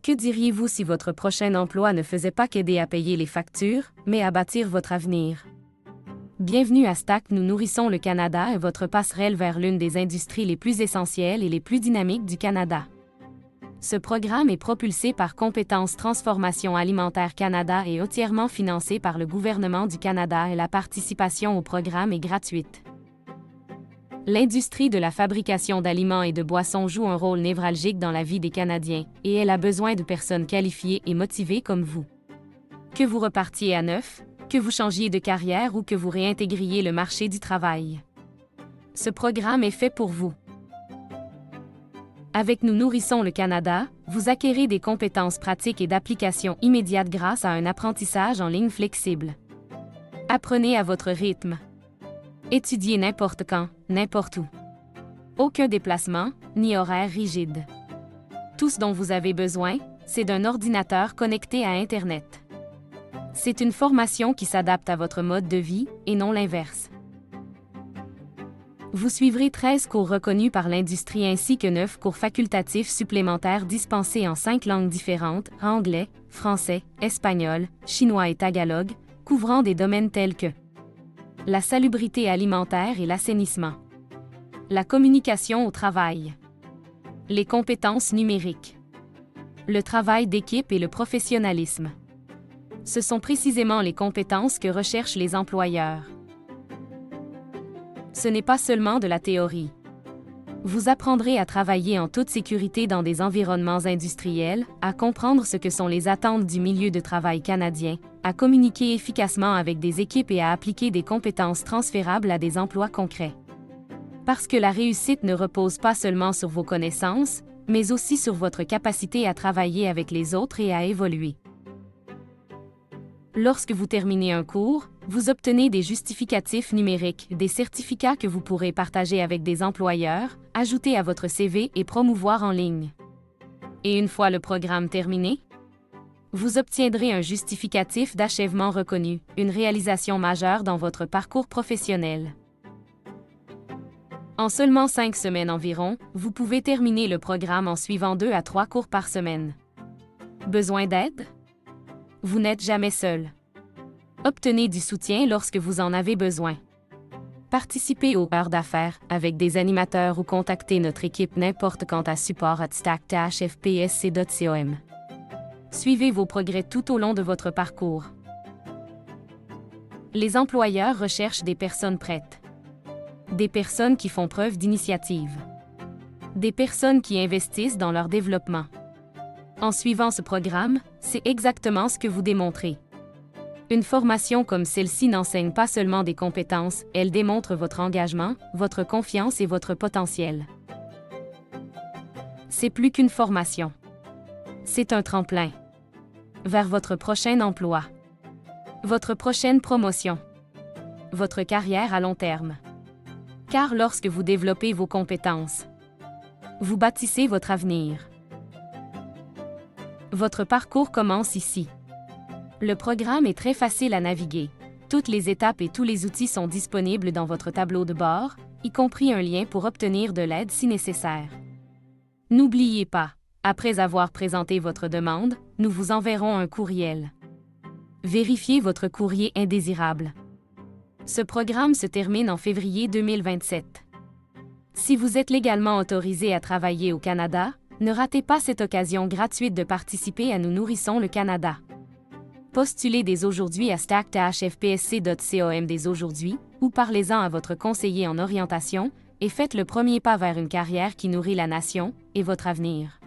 Que diriez-vous si votre prochain emploi ne faisait pas qu'aider à payer les factures, mais à bâtir votre avenir? Bienvenue à Stack, nous nourrissons le Canada et votre passerelle vers l'une des industries les plus essentielles et les plus dynamiques du Canada. Ce programme est propulsé par Compétences Transformation Alimentaire Canada et entièrement financé par le gouvernement du Canada et la participation au programme est gratuite. L'industrie de la fabrication d'aliments et de boissons joue un rôle névralgique dans la vie des Canadiens, et elle a besoin de personnes qualifiées et motivées comme vous. Que vous repartiez à neuf, que vous changiez de carrière ou que vous réintégriez le marché du travail. Ce programme est fait pour vous. Avec Nous nourrissons le Canada, vous acquérez des compétences pratiques et d'application immédiate grâce à un apprentissage en ligne flexible. Apprenez à votre rythme. Étudiez n'importe quand, n'importe où. Aucun déplacement, ni horaire rigide. Tout ce dont vous avez besoin, c'est d'un ordinateur connecté à Internet. C'est une formation qui s'adapte à votre mode de vie, et non l'inverse. Vous suivrez 13 cours reconnus par l'industrie ainsi que 9 cours facultatifs supplémentaires dispensés en 5 langues différentes, anglais, français, espagnol, chinois et tagalog, couvrant des domaines tels que la salubrité alimentaire et l'assainissement, la communication au travail, les compétences numériques, le travail d'équipe et le professionnalisme. Ce sont précisément les compétences que recherchent les employeurs. Ce n'est pas seulement de la théorie. Vous apprendrez à travailler en toute sécurité dans des environnements industriels, à comprendre ce que sont les attentes du milieu de travail canadien, à communiquer efficacement avec des équipes et à appliquer des compétences transférables à des emplois concrets. Parce que la réussite ne repose pas seulement sur vos connaissances, mais aussi sur votre capacité à travailler avec les autres et à évoluer. Lorsque vous terminez un cours, vous obtenez des justificatifs numériques, des certificats que vous pourrez partager avec des employeurs, ajouter à votre CV et promouvoir en ligne. Et une fois le programme terminé, vous obtiendrez un justificatif d'achèvement reconnu, une réalisation majeure dans votre parcours professionnel. En seulement 5 semaines environ, vous pouvez terminer le programme en suivant 2 à 3 cours par semaine. Besoin d'aide? Vous n'êtes jamais seul. Obtenez du soutien lorsque vous en avez besoin. Participez aux heures d'affaires avec des animateurs ou contactez notre équipe n'importe quand à support@stack-fpsc.com. Suivez vos progrès tout au long de votre parcours. Les employeurs recherchent des personnes prêtes. Des personnes qui font preuve d'initiative. Des personnes qui investissent dans leur développement. En suivant ce programme, c'est exactement ce que vous démontrez. Une formation comme celle-ci n'enseigne pas seulement des compétences, elle démontre votre engagement, votre confiance et votre potentiel. C'est plus qu'une formation. C'est un tremplin vers votre prochain emploi, votre prochaine promotion, votre carrière à long terme. Car lorsque vous développez vos compétences, vous bâtissez votre avenir. Votre parcours commence ici. Le programme est très facile à naviguer. Toutes les étapes et tous les outils sont disponibles dans votre tableau de bord, y compris un lien pour obtenir de l'aide si nécessaire. N'oubliez pas, après avoir présenté votre demande, nous vous enverrons un courriel. Vérifiez votre courrier indésirable. Ce programme se termine en février 2027. Si vous êtes légalement autorisé à travailler au Canada, ne ratez pas cette occasion gratuite de participer à Nous nourrissons le Canada. Postulez dès aujourd'hui à stack-fpsc.com dès aujourd'hui, ou parlez-en à votre conseiller en orientation, et faites le premier pas vers une carrière qui nourrit la nation et votre avenir.